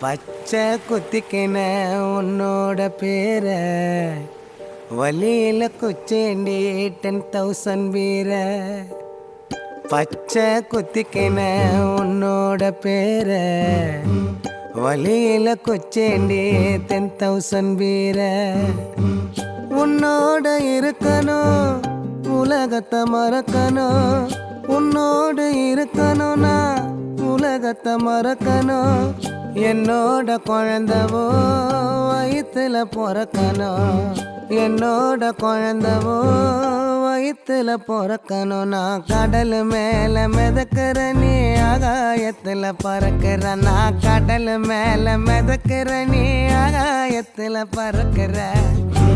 பச்சை குத்திக்கின உன்னோட பேர வலியில குச்சேண்டி 10,000 வீர. பச்சை குத்திக்கின உன்னோட பேர வலியில குச்சேண்டி 10,000 வீர. உன்னோட இருக்கணும் உலகத்தை மறக்கணும், உன்னோடு இருக்கணும்னா உலகத்தை மறக்கணும். என்னோட குழந்தவோ வயிற்றுல பிறக்கணும், என்னோட குழந்தவோ வயிற்றுல பிறக்கணும். நான் கடல் மேல மிதக்கிற நீ ஆகாயத்தில் பறக்கிற, நான் கடல் மேல மிதக்கிற நீ ஆகாயத்தில் பறக்கிற.